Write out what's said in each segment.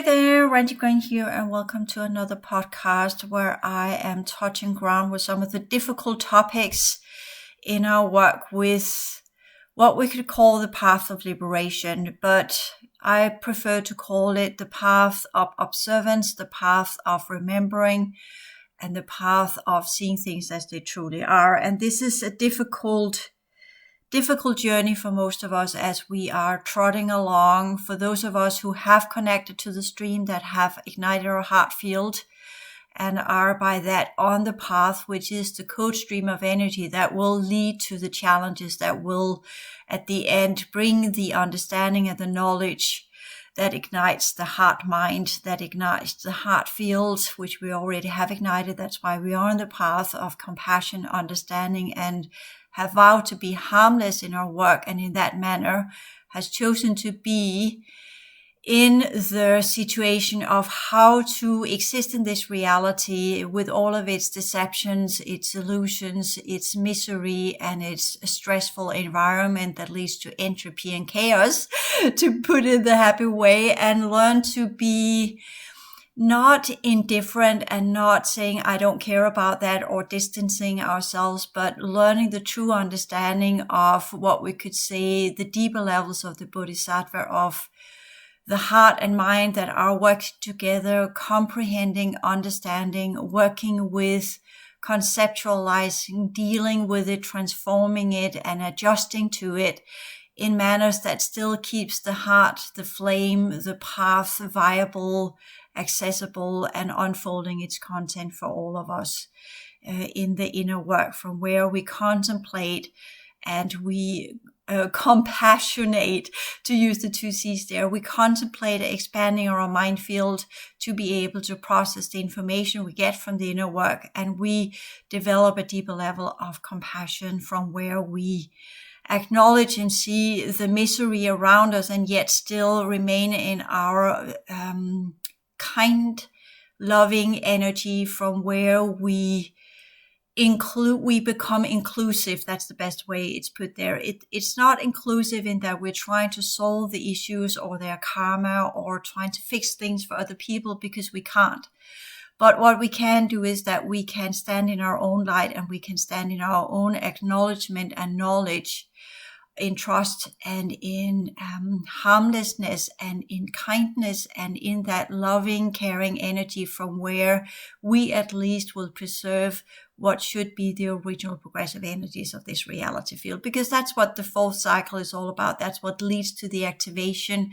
Hi there, Randy Green here, and welcome to another podcast where I am touching ground with some of the difficult topics in our work with what we could call the path of liberation, but I prefer to call it the path of observance, the path of remembering, and the path of seeing things as they truly are. And this is a difficult journey for most of us as we are trotting along. For those of us who have connected to the stream, that have ignited our heart field and are by that on the path, which is the code stream of energy that will lead to the challenges that will at the end bring the understanding and the knowledge that ignites the heart mind, that ignites the heart field, which we already have ignited. That's why we are on the path of compassion, understanding, and have vowed to be harmless in our work, and in that manner has chosen to be in the situation of how to exist in this reality with all of its deceptions, its illusions, its misery, and its stressful environment that leads to entropy and chaos, to put it the happy way, and learn to be not indifferent and not saying, I don't care about that, or distancing ourselves, but learning the true understanding of what we could say, the deeper levels of the Bodhisattva, of the heart and mind that are working together, comprehending, understanding, working with, conceptualizing, dealing with it, transforming it, and adjusting to it in manners that still keeps the heart, the flame, the path viable, accessible, and unfolding its content for all of us in the inner work, from where we contemplate and we compassionate, to use the two C's there. We contemplate expanding our mind field to be able to process the information we get from the inner work, and we develop a deeper level of compassion from where we acknowledge and see the misery around us, and yet still remain in our kind, loving energy, from where we become inclusive. That's the best way it's put there. It's not inclusive in that we're trying to solve the issues or their karma or trying to fix things for other people, because we can't. But what we can do is that we can stand in our own light, and we can stand in our own acknowledgement and knowledge, in trust and in harmlessness and in kindness and in that loving, caring energy, from where we at least will preserve what should be the original progressive energies of this reality field, because that's what the fourth cycle is all about. That's what leads to the activation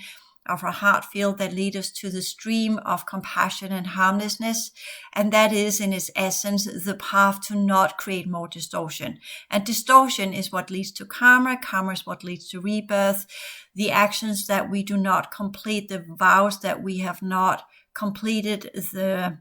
of our heart field, that lead us to the stream of compassion and harmlessness. And that is, in its essence, the path to not create more distortion. And distortion is what leads to karma. Karma is what leads to rebirth. The actions that we do not complete, the vows that we have not completed, the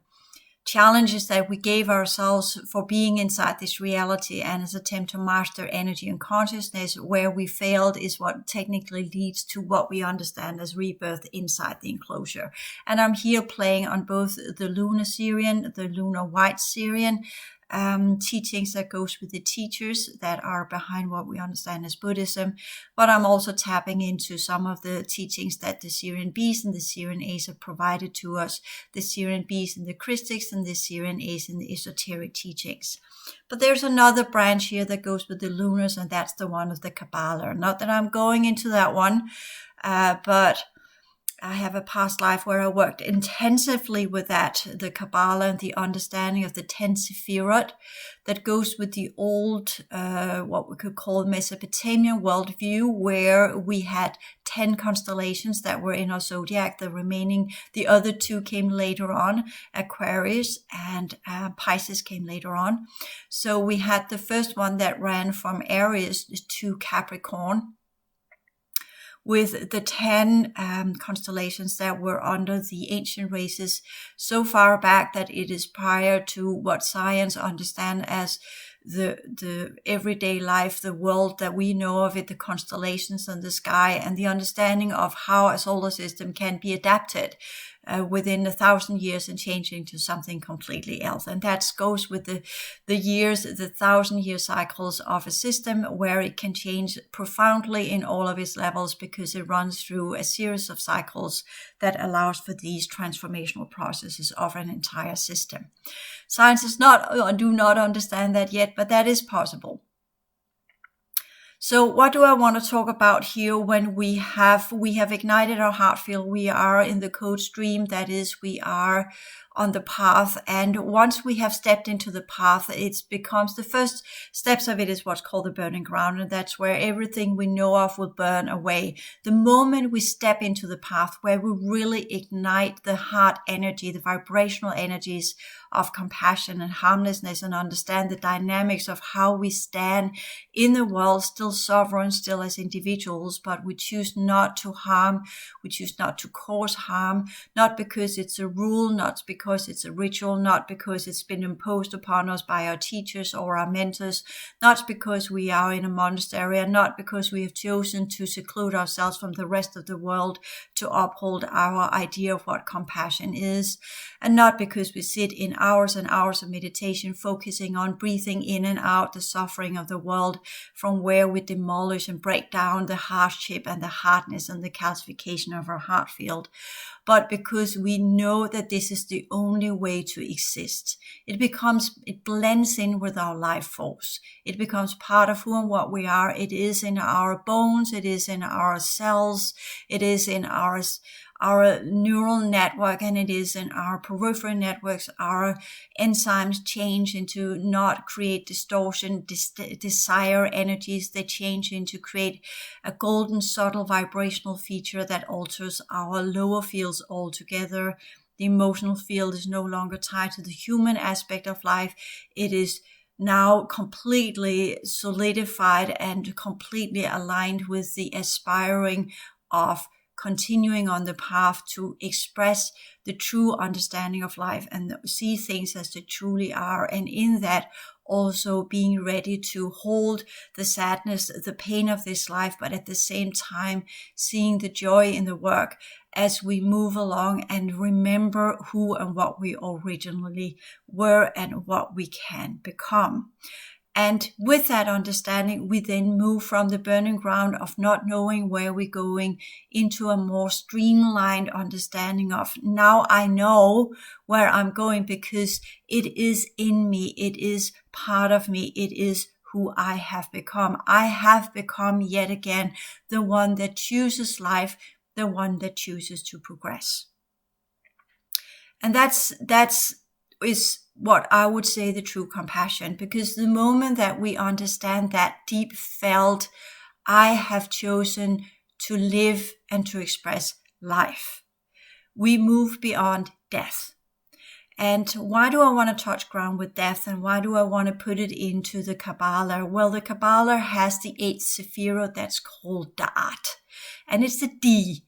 challenges that we gave ourselves for being inside this reality and as attempt to master energy and consciousness, where we failed, is what technically leads to what we understand as rebirth inside the enclosure. And I'm here playing on both the lunar Sirian, the lunar white Sirian, teachings that goes with the teachers that are behind what we understand as Buddhism. But I'm also tapping into some of the teachings that the Sirian Bs and the Sirian As have provided to us, the Sirian Bs in the Christics and the Sirian As in the esoteric teachings. But there's another branch here that goes with the lunars, and that's the one of the Kabbalah. Not that I'm going into that one, but I have a past life where I worked intensively with that, the Kabbalah and the understanding of the 10 Sephirot that goes with the old, what we could call Mesopotamian worldview, where we had 10 constellations that were in our zodiac. The other two came later on. Aquarius and Pisces came later on. So we had the first one that ran from Aries to Capricorn, with the 10 constellations that were under the ancient races so far back that it is prior to what science understand as the everyday life, the world that we know of it, the constellations in the sky, and the understanding of how a solar system can be adapted within 1,000 years and change into something completely else. And that goes with the years, the 1,000-year cycles of a system, where it can change profoundly in all of its levels, because it runs through a series of cycles that allows for these transformational processes of an entire system. Science do not understand that yet, but that is possible. So what do I want to talk about here? When we have ignited our heart field, we are in the code stream, that is, we are on the path. And once we have stepped into the path, it becomes, the first steps of it is what's called the burning ground. And that's where everything we know of will burn away. The moment we step into the path, where we really ignite the heart energy, the vibrational energies of compassion and harmlessness, and understand the dynamics of how we stand in the world, still sovereign, still as individuals, but we choose not to harm, we choose not to cause harm, not because it's a rule, not because it's a ritual, not because it's been imposed upon us by our teachers or our mentors, not because we are in a monastery, and not because we have chosen to seclude ourselves from the rest of the world to uphold our idea of what compassion is, and not because we sit in hours and hours of meditation focusing on breathing in and out the suffering of the world, from where we demolish and break down the hardship and the hardness and the calcification of our heart field, but because we know that this is the only way to exist. It blends in with our life force. It becomes part of who and what we are. It is in our bones. It is in our cells. It is in our neural network, and it is in our peripheral networks. Our enzymes change into not create distortion, desire energies. They change into create a golden, subtle vibrational feature that alters our lower fields altogether. The emotional field is no longer tied to the human aspect of life. It is now completely solidified and completely aligned with the aspiring of continuing on the path to express the true understanding of life and see things as they truly are. And in that, also being ready to hold the sadness, the pain of this life, but at the same time, seeing the joy in the work as we move along and remember who and what we originally were and what we can become. And with that understanding, we then move from the burning ground of not knowing where we're going into a more streamlined understanding of, now I know where I'm going because it is in me. It is part of me. It is who I have become. I have become yet again the one that chooses life, the one that chooses to progress. And that's what I would say the true compassion, because the moment that we understand that deep felt, I have chosen to live and to express life, we move beyond death. And why do I want to touch ground with death, and why do I want to put it into the Kabbalah? Well, the Kabbalah has the 8th Sephirah that's called Da'at, and it's the D.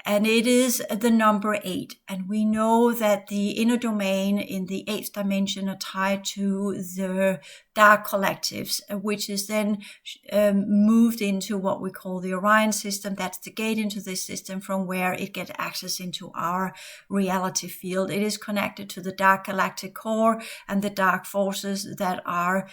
And it is the number 8. And we know that the inner domain in the 8th dimension are tied to the dark collectives, which is then moved into what we call the Orion system. That's the gate into this system from where it gets access into our reality field. It is connected to the dark galactic core and the dark forces that are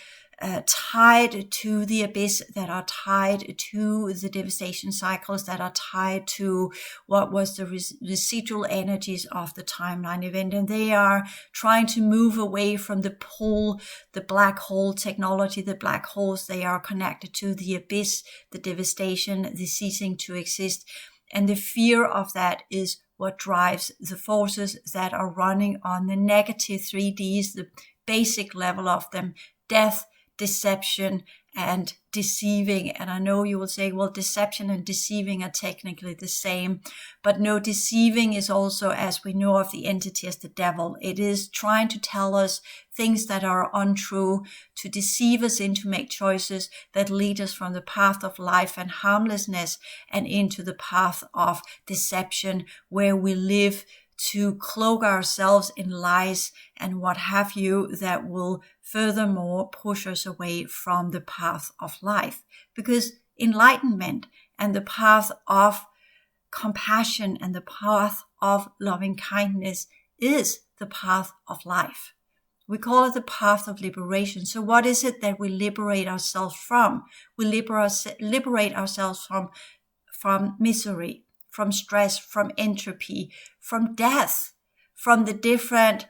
tied to the abyss, that are tied to the devastation cycles, that are tied to what was the residual energies of the timeline event. And they are trying to move away from the pull, the black hole technology, the black holes. They are connected to the abyss, the devastation, the ceasing to exist. And the fear of that is what drives the forces that are running on the negative 3Ds, the basic level of them: death, deception, and deceiving. And I know you will say, well, deception and deceiving are technically the same, but no, deceiving is also, as we know of the entity as the devil. It is trying to tell us things that are untrue, to deceive us into make choices that lead us from the path of life and harmlessness and into the path of deception, where we live to cloak ourselves in lies and what have you that will furthermore push us away from the path of life. Because enlightenment and the path of compassion and the path of loving kindness is the path of life. We call it the path of liberation. So what is it that we liberate ourselves from? We liberate ourselves from misery, from stress, from entropy, from death, from the different,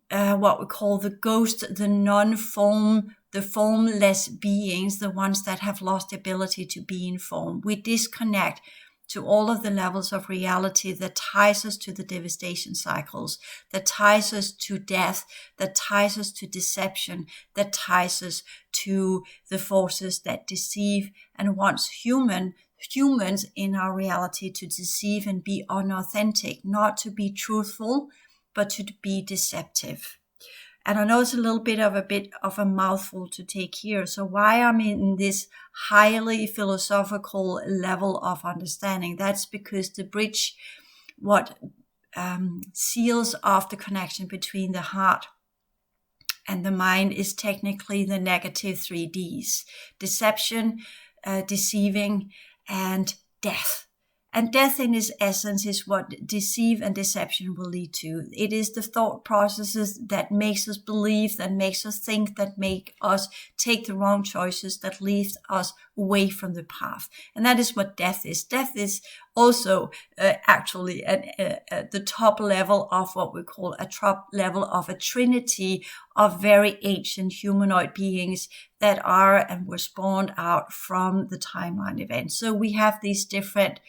what we call the ghost, the non-form, the formless beings, the ones that have lost the ability to be in form. We disconnect to all of the levels of reality that ties us to the devastation cycles, that ties us to death, that ties us to deception, that ties us to the forces that deceive and wants humans in our reality to deceive and be unauthentic, not to be truthful, but to be deceptive. And I know it's a bit of a mouthful to take here. So why I'm in this highly philosophical level of understanding, that's because the bridge, what seals off the connection between the heart and the mind is technically the negative 3Ds: deception, deceiving, and death. And death in its essence is what deceive and deception will lead to. It is the thought processes that makes us believe, that makes us think, that make us take the wrong choices, that leaves us away from the path. And that is what death is. Death is also actually at the top level of what we call a top level of a trinity of very ancient humanoid beings that are and were spawned out from the timeline event. So we have these different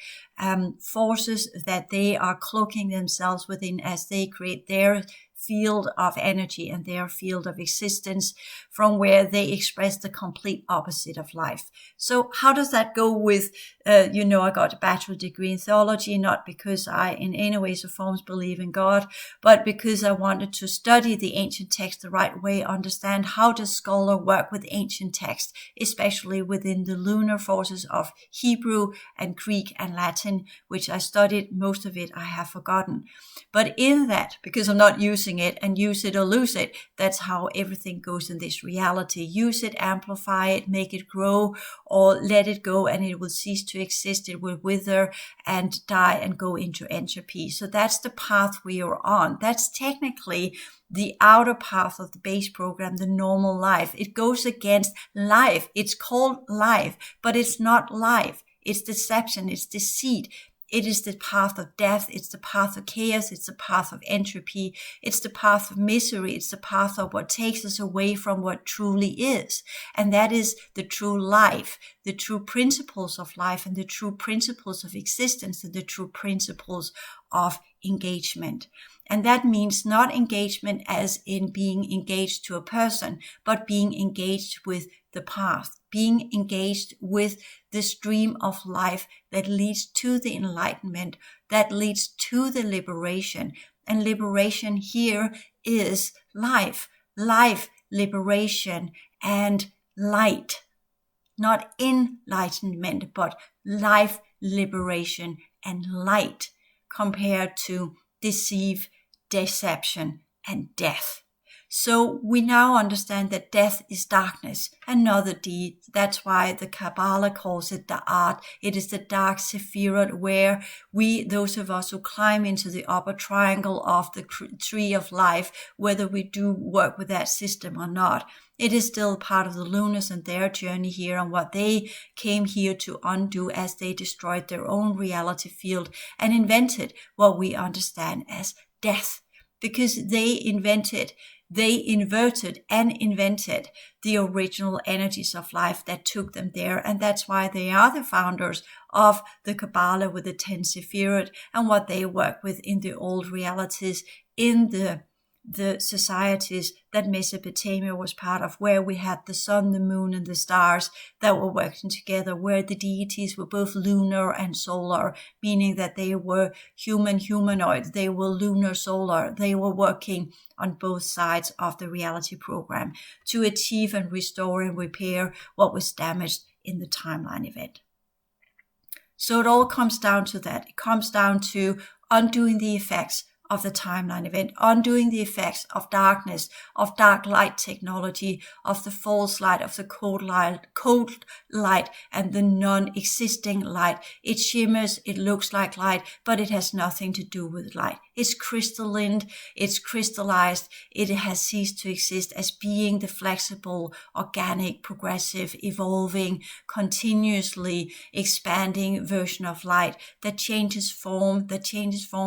forces that they are cloaking themselves within as they create their field of energy and their field of existence, from where they express the complete opposite of life. So how does that go with, I got a bachelor degree in theology, not because I in any ways or forms believe in God, but because I wanted to study the ancient text the right way, understand how does scholar work with ancient text, especially within the lunar forces of Hebrew and Greek and Latin, which I studied. Most of it I have forgotten. But in that, because I'm not using it, and use it or lose it, that's how everything goes in this reality. Use it, amplify it, make it grow, or let it go and it will cease to exist. It will wither and die and go into entropy. So that's the path we are on. That's technically the outer path of the base program, the normal life. It goes against life. It's called life, but it's not life. It's deception. It's deceit. It is the path of death. It's the path of chaos. It's the path of entropy. It's the path of misery. It's the path of what takes us away from what truly is. And that is the true life, the true principles of life, and the true principles of existence, and the true principles of engagement. And that means not engagement as in being engaged to a person, but being engaged with the path, being engaged with the stream of life that leads to the enlightenment, that leads to the liberation. And liberation here is life, liberation, and light. Not enlightenment, but life, liberation, and light, compared to deceive, deception, and death. So we now understand that death is darkness, another deed. That's why the Kabbalah calls it Da'at. It is the dark Sephirot, where we, those of us who climb into the upper triangle of the tree of life, whether we do work with that system or not, it is still part of the Lunars and their journey here and what they came here to undo as they destroyed their own reality field and invented what we understand as death. Because they inverted and invented the original energies of life that took them there. And that's why they are the founders of the Kabbalah with the 10 Sephirot and what they work with in the old realities, in the societies that Mesopotamia was part of, where we had the sun, the moon, and the stars that were working together, where the deities were both lunar and solar, meaning that they were humanoid, they were lunar, solar, they were working on both sides of the reality program to achieve and restore and repair what was damaged in the timeline event. So it all comes down to that. It comes down to undoing the effects of the timeline event, undoing the effects of darkness, of dark light technology, of the false light, of the cold light, and the non-existing light. It shimmers, it looks like light, but it has nothing to do with light. It's crystalline, it's crystallized, it has ceased to exist as being the flexible, organic, progressive, evolving, continuously expanding version of light that changes form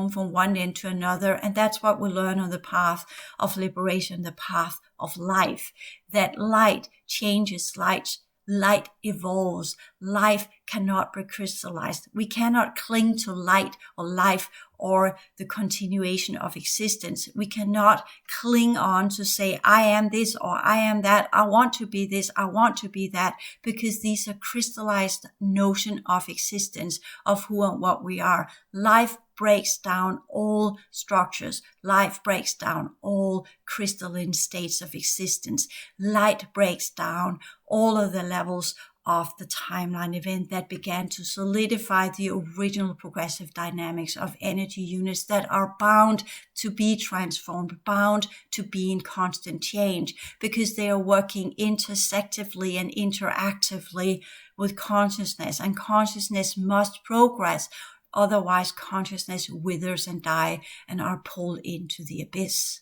from one end to another. And that's what we learn on the path of liberation, the path of life, that light changes, light evolves. Life cannot be crystallized. We cannot cling to light or life or the continuation of existence. We cannot cling on to say, I am this or I am that. I want to be this. I want to be that, because these are crystallized notion of existence, of who and what we are. Life breaks down all structures. Life breaks down all crystalline states of existence. Light breaks down all of the levels of the timeline event that began to solidify the original progressive dynamics of energy units that are bound to be transformed, bound to be in constant change, because they are working intersectively and interactively with consciousness, and consciousness must progress. Otherwise, consciousness withers and dies and are pulled into the abyss.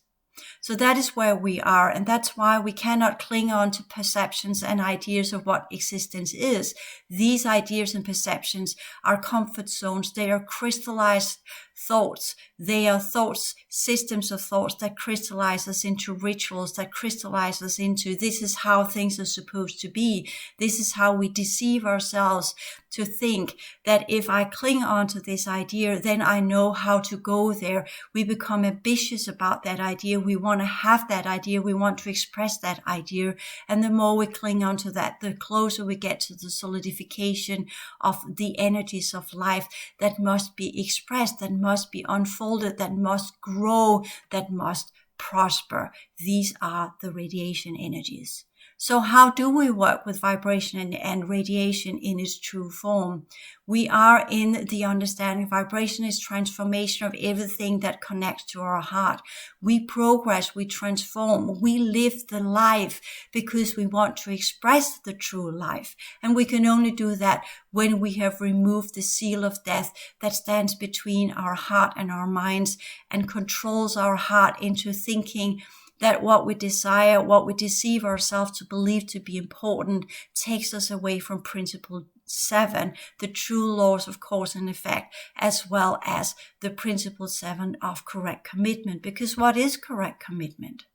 So that is where we are, and that's why we cannot cling on to perceptions and ideas of what existence is. These ideas and perceptions are comfort zones. They are crystallized thoughts. They are thoughts, systems of thoughts that crystallize us into rituals, that crystallize us into this is how things are supposed to be. This is how we deceive ourselves to think that if I cling on to this idea, then I know how to go there. We become ambitious about that idea. We want to have that idea. We want to express that idea. And the more we cling on to that, the closer we get to the solidification of the energies of life that must be expressed, that must be unfolded, that must grow, that must prosper. These are the radiation energies. So how do we work with vibration and radiation in its true form? We are in the understanding vibration is transformation of everything that connects to our heart. We progress, we transform, we live the life because we want to express the true life. And we can only do that when we have removed the seal of death that stands between our heart and our minds and controls our heart into thinking that what we desire, what we deceive ourselves to believe to be important, takes us away from principle 7, the true laws of cause and effect, as well as the principle 7 of correct commitment. Because what is correct commitment?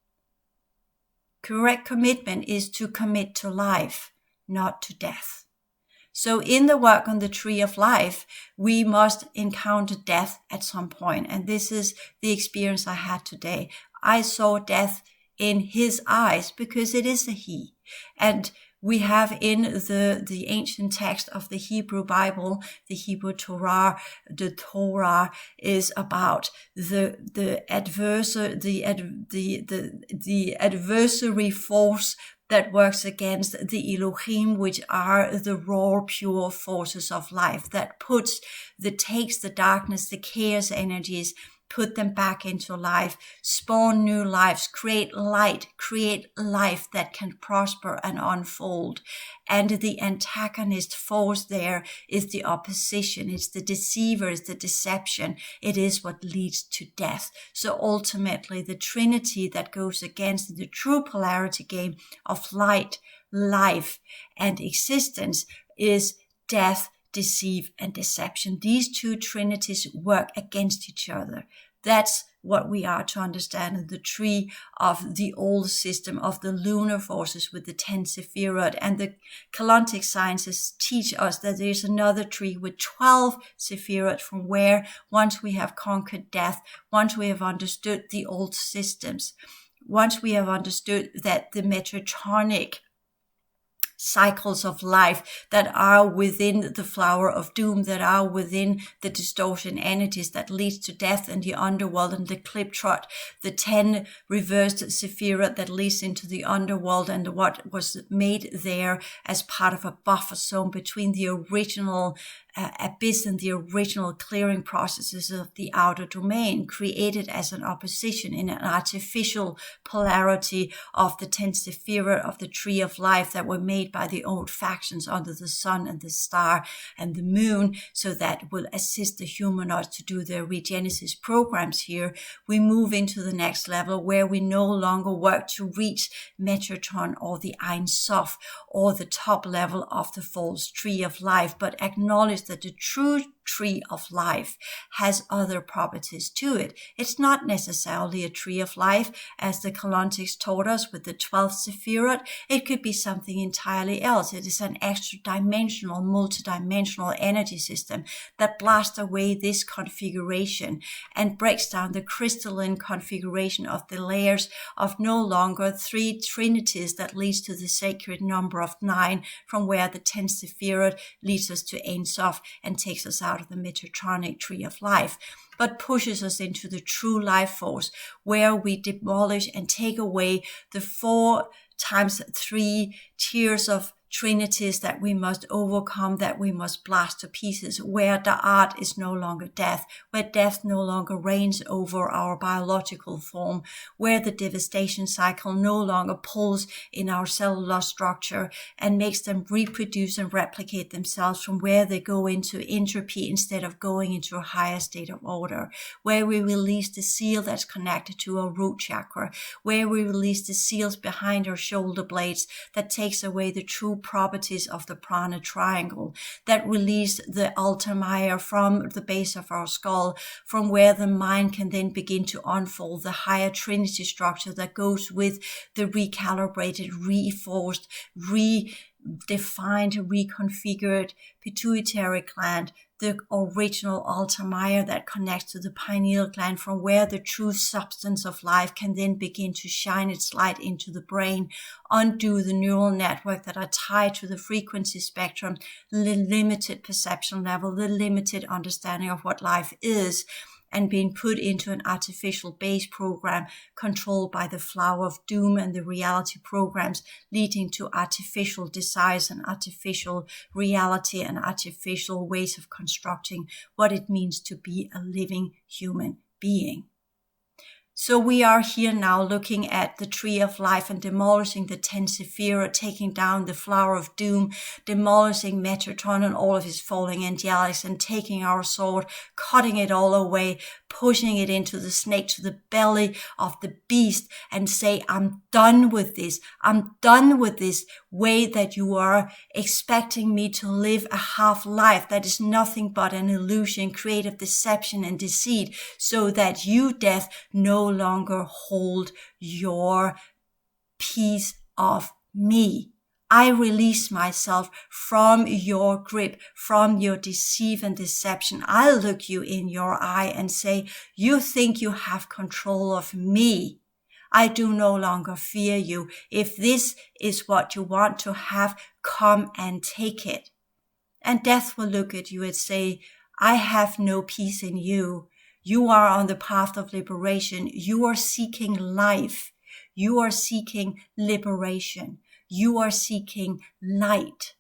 Correct commitment is to commit to life, not to death. So in the work on the tree of life, we must encounter death at some point. And this is the experience I had today. I saw death in his eyes because it is a he. And we have in the ancient text of the Hebrew Bible, the Hebrew Torah, the Torah is about the adversary force that works against the Elohim, which are the raw, pure forces of life, that takes the darkness, the chaos energies, put them back into life, spawn new lives, create light, create life that can prosper and unfold. And the antagonist force there is the opposition, it's the deceiver, it's the deception. It is what leads to death. So ultimately, the trinity that goes against the true polarity game of light, life, and existence is death, deceive, and deception. These two trinities work against each other. That's what we are to understand in the tree of the old system of the lunar forces with the 10 Sephirot. And the Kalantic sciences teach us that there's another tree with 12 Sephirot, from where, once we have conquered death, once we have understood the old systems, once we have understood that the Metatonic cycles of life that are within the flower of doom, that are within the distortion energies that leads to death in the underworld and the Kliptrot, the 10 reversed Sephirot that leads into the underworld, and what was made there as part of a buffer zone between the original abyss in the original clearing processes of the outer domain, created as an opposition in an artificial polarity of the 10 sephirot of the tree of life that were made by the old factions under the sun and the star and the moon, so that will assist the humanoids to do their regenesis programs here. We move into the next level where we no longer work to reach Metatron or the Ein Sof or the top level of the false tree of life, but acknowledge that the true tree of life has other properties to it. It's not necessarily a tree of life, as the Kalontics taught us with the 12th Sephirot. It could be something entirely else. It is an extra dimensional, multidimensional energy system that blasts away this configuration and breaks down the crystalline configuration of the layers of no longer 3 trinities that leads to the sacred number of 9, from where the 10th Sephirot leads us to Ein Sof and takes us out of the Metatronic tree of life, but pushes us into the true life force, where we demolish and take away the 4 times 3 tiers of trinities that we must overcome, that we must blast to pieces, where the art is no longer death, where death no longer reigns over our biological form, where the devastation cycle no longer pulls in our cellular structure and makes them reproduce and replicate themselves, from where they go into entropy instead of going into a higher state of order, where we release the seal that's connected to our root chakra, where we release the seals behind our shoulder blades that takes away the true properties of the prana triangle, that release the Altamaya from the base of our skull, from where the mind can then begin to unfold the higher trinity structure that goes with the recalibrated, reforced, redefined, reconfigured pituitary gland, the original Altamaya that connects to the pineal gland, from where the true substance of life can then begin to shine its light into the brain, undo the neural network that are tied to the frequency spectrum, the limited perception level, the limited understanding of what life is, and being put into an artificial base program controlled by the flower of doom and the reality programs, leading to artificial desires and artificial reality and artificial ways of constructing what it means to be a living human being. So we are here now looking at the tree of life and demolishing the 10 Sephirot, taking down the flower of doom, demolishing Metatron and all of his falling angelics, and taking our sword, cutting it all away, pushing it into the snake, to the belly of the beast, and say, I'm done with this. I'm done with this way that you are expecting me to live a half life that is nothing but an illusion, creative deception and deceit, so that you, death, no longer hold your piece of me. I release myself from your grip, from your deceit and deception. I look you in your eye and say, you think you have control of me. I do no longer fear you. If this is what you want to have, come and take it. And death will look at you and say, I have no peace in you. You are on the path of liberation. You are seeking life. You are seeking liberation. You are seeking light.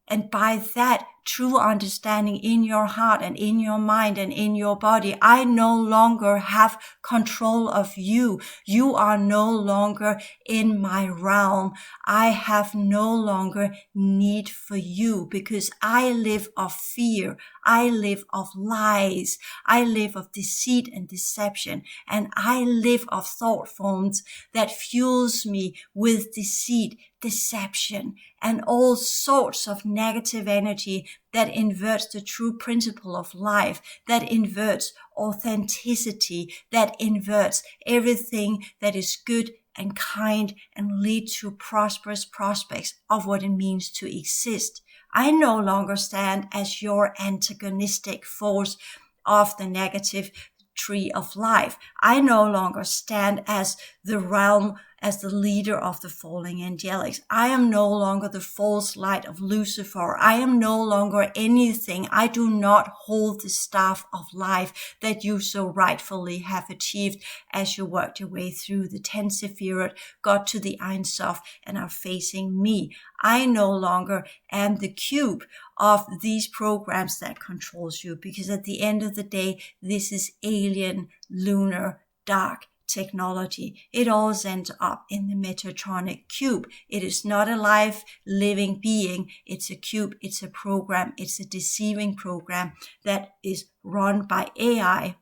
And by that true understanding in your heart and in your mind and in your body, I no longer have control of you. You are no longer in my realm. I have no longer need for you, because I live of fear. I live of lies. I live of deceit and deception. And I live of thought forms that fuels me with deceit, deception, and all sorts of negative energy that inverts the true principle of life, that inverts authenticity, that inverts everything that is good and kind and lead to prosperous prospects of what it means to exist. I no longer stand as your antagonistic force of the negative tree of life. I no longer stand as the realm as the leader of the fallen angelics. I am no longer the false light of Lucifer. I am no longer anything. I do not hold the staff of life that you so rightfully have achieved as you worked your way through the 10 Sephirot, got to the Ein Sof, and are facing me. I no longer am the cube of these programs that controls you, because at the end of the day, this is alien, lunar, dark technology. It all ends up in the Metatronic cube. It is not a live, living being. It's a cube. It's a program. It's a deceiving program that is run by AI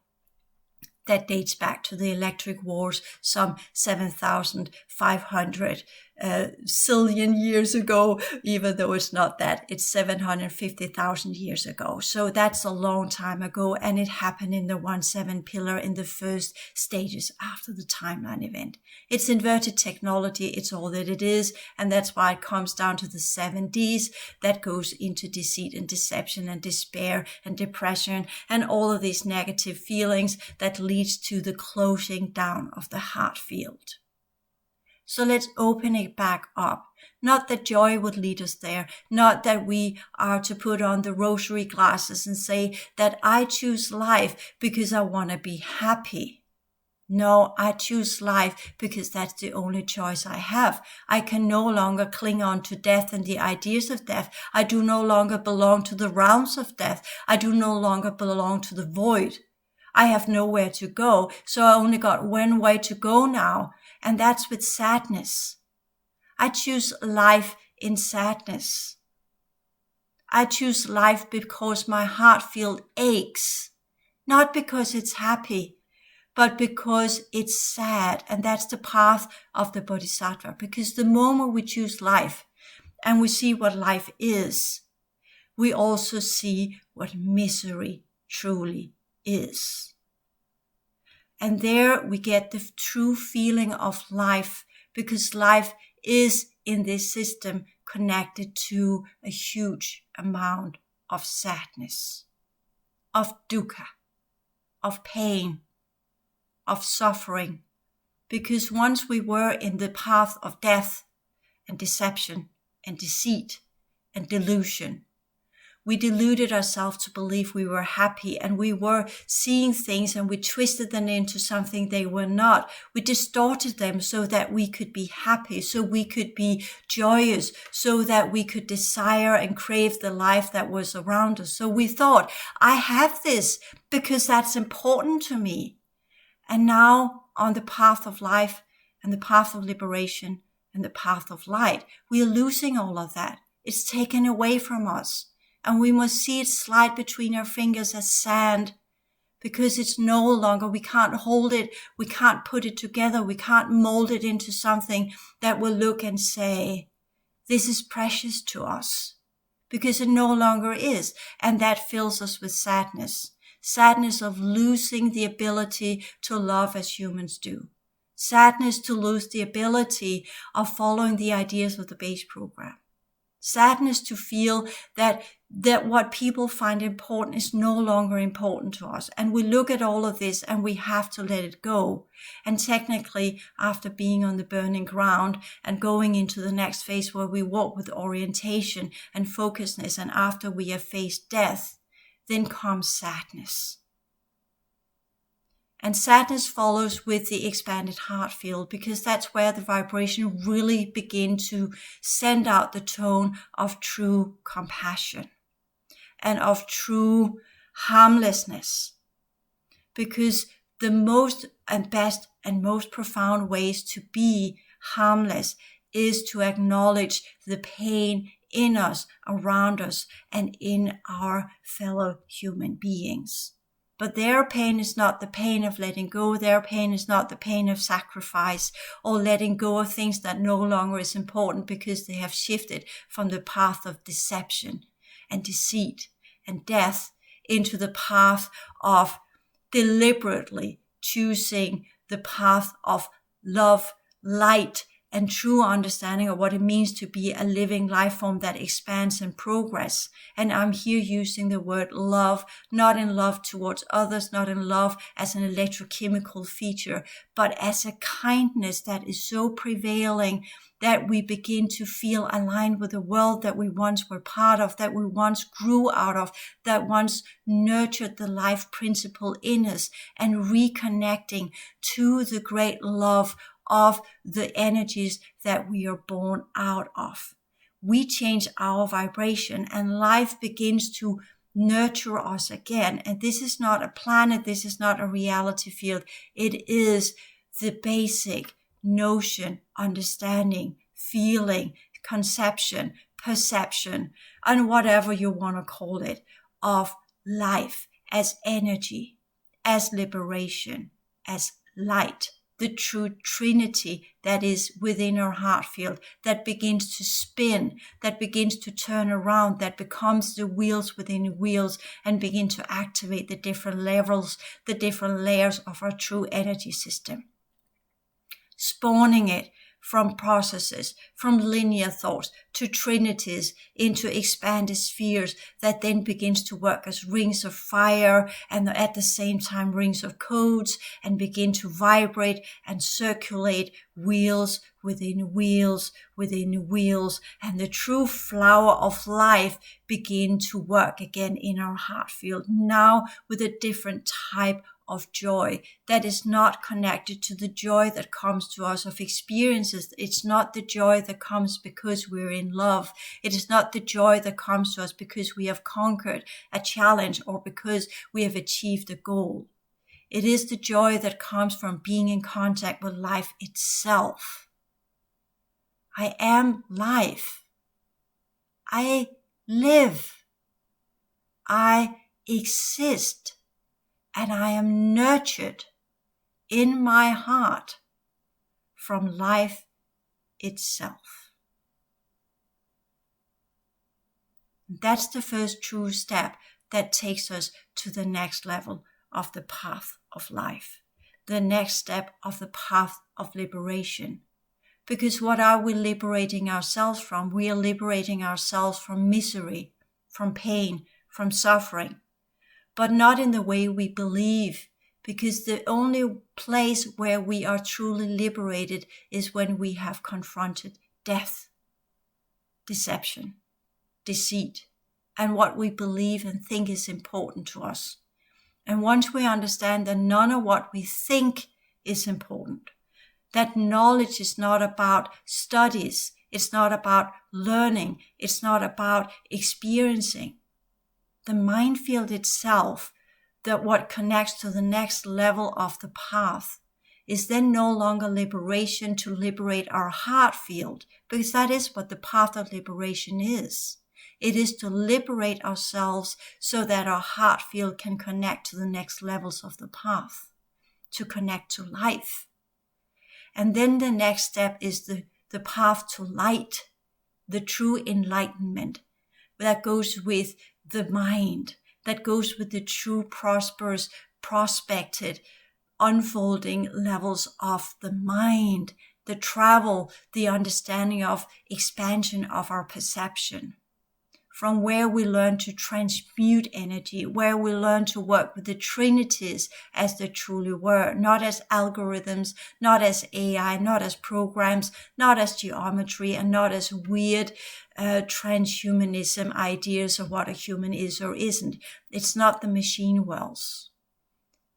that dates back to the electric wars some 7,500 zillion years ago, even though it's not that. It's 750,000 years ago. So that's a long time ago, and it happened in the 1-7 pillar in the first stages after the timeline event. It's inverted technology. It's all that it is, and that's why it comes down to the 7 Ds that goes into deceit and deception and despair and depression and all of these negative feelings that leads to the closing down of the heart field. So let's open it back up. Not that joy would lead us there. Not that we are to put on the rosary glasses and say that I choose life because I want to be happy. No, I choose life because that's the only choice I have. I can no longer cling on to death and the ideas of death. I do no longer belong to the realms of death. I do no longer belong to the void. I have nowhere to go, so I only got one way to go now, and that's with sadness. I choose life in sadness. I choose life because my heart field aches, not because it's happy, but because it's sad, and that's the path of the Bodhisattva. Because the moment we choose life and we see what life is, we also see what misery truly is. And there we get the true feeling of life, because life is in this system connected to a huge amount of sadness, of dukkha, of pain, of suffering. Because once we were in the path of death and deception and deceit and delusion, we deluded ourselves to believe we were happy, and we were seeing things and we twisted them into something they were not. We distorted them so that we could be happy, so we could be joyous, so that we could desire and crave the life that was around us. So we thought, I have this because that's important to me. And now on the path of life and the path of liberation and the path of light, we are losing all of that. It's taken away from us. And we must see it slide between our fingers as sand, because it's no longer, we can't hold it, we can't put it together, we can't mold it into something that will look and say, this is precious to us, because it no longer is. And that fills us with sadness. Sadness of losing the ability to love as humans do. Sadness to lose the ability of following the ideas of the base program. Sadness to feel that what people find important is no longer important to us. And we look at all of this and we have to let it go. And technically, after being on the burning ground and going into the next phase where we walk with orientation and focusedness, and after we have faced death, then comes sadness. And sadness follows with the expanded heart field, because that's where the vibration really begins to send out the tone of true compassion and of true harmlessness. Because the most and best and most profound ways to be harmless is to acknowledge the pain in us, around us, and in our fellow human beings. But their pain is not the pain of letting go. Their pain is not the pain of sacrifice or letting go of things that no longer is important, because they have shifted from the path of deception and deceit and death into the path of deliberately choosing the path of love, light, and true understanding of what it means to be a living life form that expands and progress. And I'm here using the word love, not in love towards others, not in love as an electrochemical feature, but as a kindness that is so prevailing that we begin to feel aligned with the world that we once were part of, that we once grew out of, that once nurtured the life principle in us, and reconnecting to the great love of the energies that we are born out of. We change our vibration and life begins to nurture us again. And this is not a planet. This is not a reality field. It is the basic notion, understanding, feeling, conception, perception, and whatever you want to call it, of life as energy, as liberation, as light. The true Trinity that is within our heart field, that begins to spin, that begins to turn around, that becomes the wheels within the wheels and begin to activate the different levels, the different layers of our true energy system. Spawning it from processes, from linear thoughts to trinities into expanded spheres that then begins to work as rings of fire and at the same time rings of codes, and begin to vibrate and circulate wheels within wheels within wheels, and the true flower of life begin to work again in our heart field, now with a different type of joy that is not connected to the joy that comes to us of experiences. It's not the joy that comes because we're in love. It is not the joy that comes to us because we have conquered a challenge or because we have achieved a goal. It is the joy that comes from being in contact with life itself. I am life. I live. I exist. And I am nurtured in my heart from life itself. That's the first true step that takes us to the next level of the path of life, the next step of the path of liberation. Because what are we liberating ourselves from? We are liberating ourselves from misery, from pain, from suffering. But not in the way we believe, because the only place where we are truly liberated is when we have confronted death, deception, deceit, and what we believe and think is important to us. And once we understand that none of what we think is important, that knowledge is not about studies, it's not about learning, it's not about experiencing. The mind field itself, that what connects to the next level of the path, is then no longer liberation to liberate our heart field, because that is what the path of liberation is. It is to liberate ourselves so that our heart field can connect to the next levels of the path, to connect to life. And then the next step is the path to light, the true enlightenment that goes with the mind, that goes with the true prosperous, prospected, unfolding levels of the mind, the travel, the understanding of expansion of our perception. From where we learn to transmute energy, where we learn to work with the trinities as they truly were, not as algorithms, not as AI, not as programs, not as geometry, and not as weird transhumanism ideas of what a human is or isn't. It's not the machine worlds.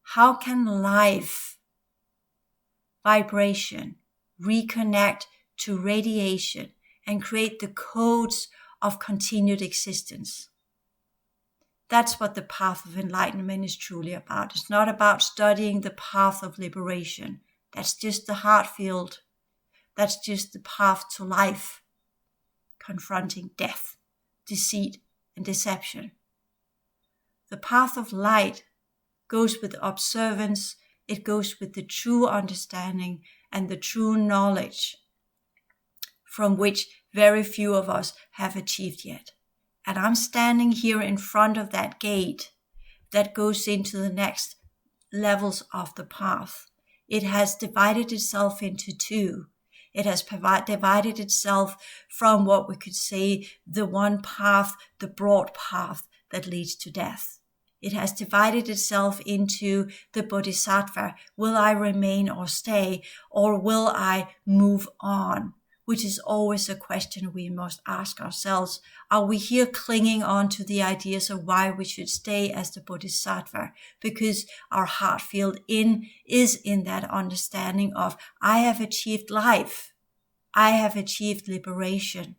How can life, vibration, reconnect to radiation and create the codes of continued existence? That's what the path of enlightenment is truly about. It's not about studying the path of liberation. That's just the heart field. That's just the path to life, confronting death, deceit, and deception. The path of light goes with observance. It goes with the true understanding and the true knowledge from which very few of us have achieved yet. And I'm standing here in front of that gate that goes into the next levels of the path. It has divided itself into two. It has divided itself from what we could say the one path, the broad path that leads to death. It has divided itself into the bodhisattva. Will I remain or stay, or will I move on? Which is always a question we must ask ourselves. Are we here clinging on to the ideas of why we should stay as the bodhisattva? Because our heart field is in that understanding of, I have achieved life. I have achieved liberation.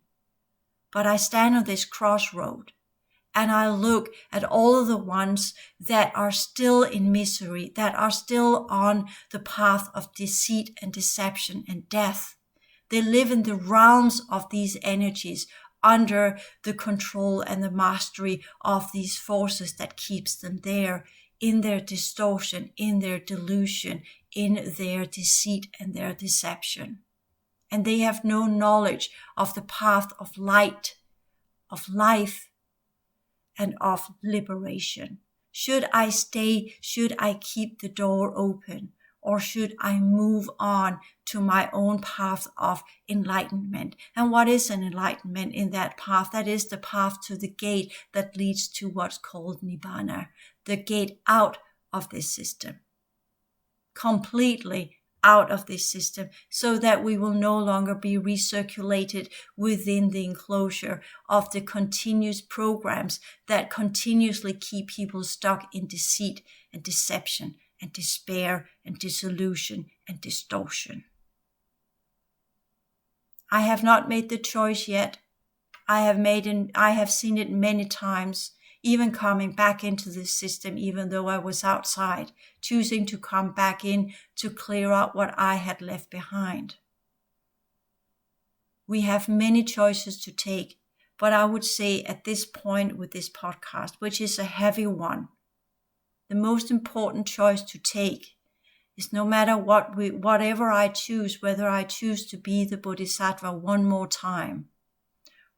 But I stand on this crossroad and I look at all of the ones that are still in misery, that are still on the path of deceit and deception and death. They live in the realms of these energies under the control and the mastery of these forces that keeps them there in their distortion, in their delusion, in their deceit and their deception. And they have no knowledge of the path of light, of life, and of liberation. Should I stay? Should I keep the door open? Or should I move on to my own path of enlightenment? And what is an enlightenment in that path? That is the path to the gate that leads to what's called Nibbana, the gate out of this system, completely out of this system, so that we will no longer be recirculated within the enclosure of the continuous programs that continuously keep people stuck in deceit and deception and despair and disillusion and distortion. I have not made the choice yet. I have seen it many times, even coming back into this system, even though I was outside, choosing to come back in to clear out what I had left behind. We have many choices to take, but I would say at this point with this podcast, which is a heavy one, the most important choice to take is no matter whatever I choose, whether I choose to be the bodhisattva one more time,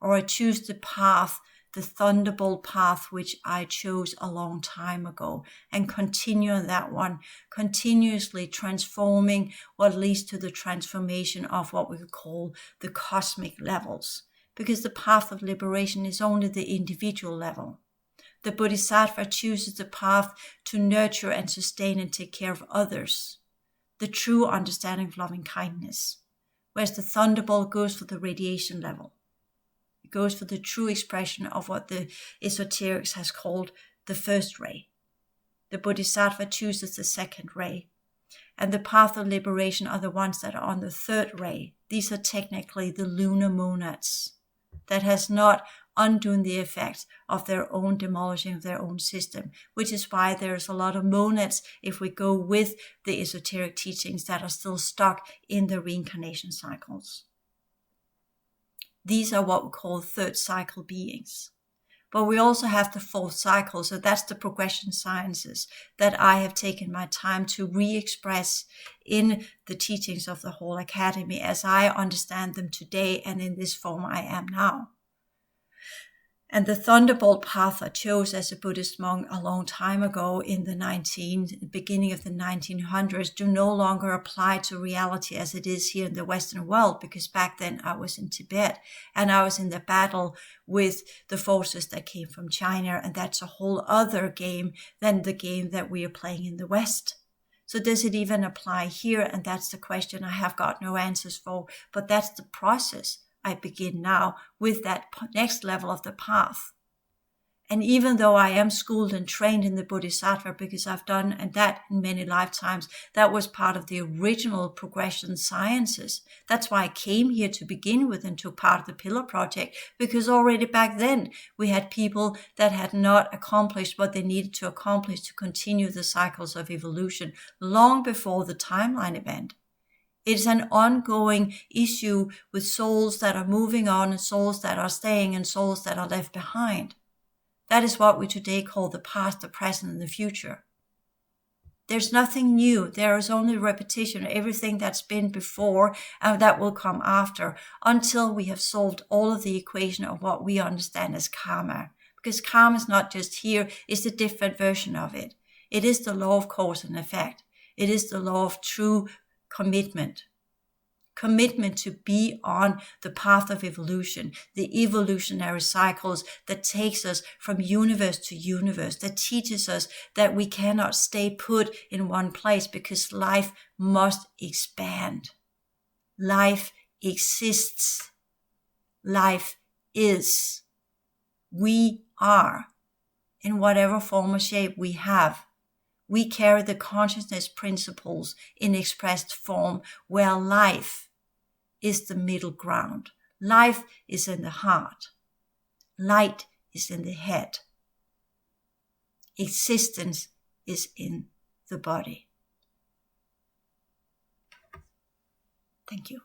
or I choose the path, the thunderbolt path, which I chose a long time ago, and continue on that one, continuously transforming what leads to the transformation of what we could call the cosmic levels. Because the path of liberation is only the individual level. The bodhisattva chooses the path to nurture and sustain and take care of others, the true understanding of loving kindness, whereas the thunderbolt goes for the radiation level. It goes for the true expression of what the esoterics has called the first ray. The bodhisattva chooses the second ray. And the path of liberation are the ones that are on the third ray. These are technically the lunar monads that has not undone the effects of their own demolishing of their own system, which is why there's a lot of monads, if we go with the esoteric teachings, that are still stuck in the reincarnation cycles. These are what we call third cycle beings. But we also have the fourth cycle, so that's the progression sciences that I have taken my time to re-express in the teachings of the HAL Academy as I understand them today and in this form I am now. And the thunderbolt path I chose as a Buddhist monk a long time ago in the beginning of the 1900s do no longer apply to reality as it is here in the Western world, because back then I was in Tibet and I was in the battle with the forces that came from China, and that's a whole other game than the game that we are playing in the West. So does it even apply here? And that's the question I have got no answers for, but that's the process I begin now with that next level of the path. And even though I am schooled and trained in the Bodhisattva, because I've done and that in many lifetimes, that was part of the original progression sciences. That's why I came here to begin with and took part of the Pillar Project, because already back then we had people that had not accomplished what they needed to accomplish to continue the cycles of evolution long before the timeline event. It's an ongoing issue with souls that are moving on and souls that are staying and souls that are left behind. That is what we today call the past, the present, and the future. There's nothing new. There is only repetition of everything that's been before and that will come after, until we have solved all of the equation of what we understand as karma. Because karma is not just here, it's a different version of it. It is the law of cause and effect. It is the law of true commitment, commitment to be on the path of evolution, the evolutionary cycles that takes us from universe to universe, that teaches us that we cannot stay put in one place because life must expand. Life exists. Life is. We are, in whatever form or shape we have. We carry the consciousness principles in expressed form, where life is the middle ground. Life is in the heart. Light is in the head. Existence is in the body. Thank you.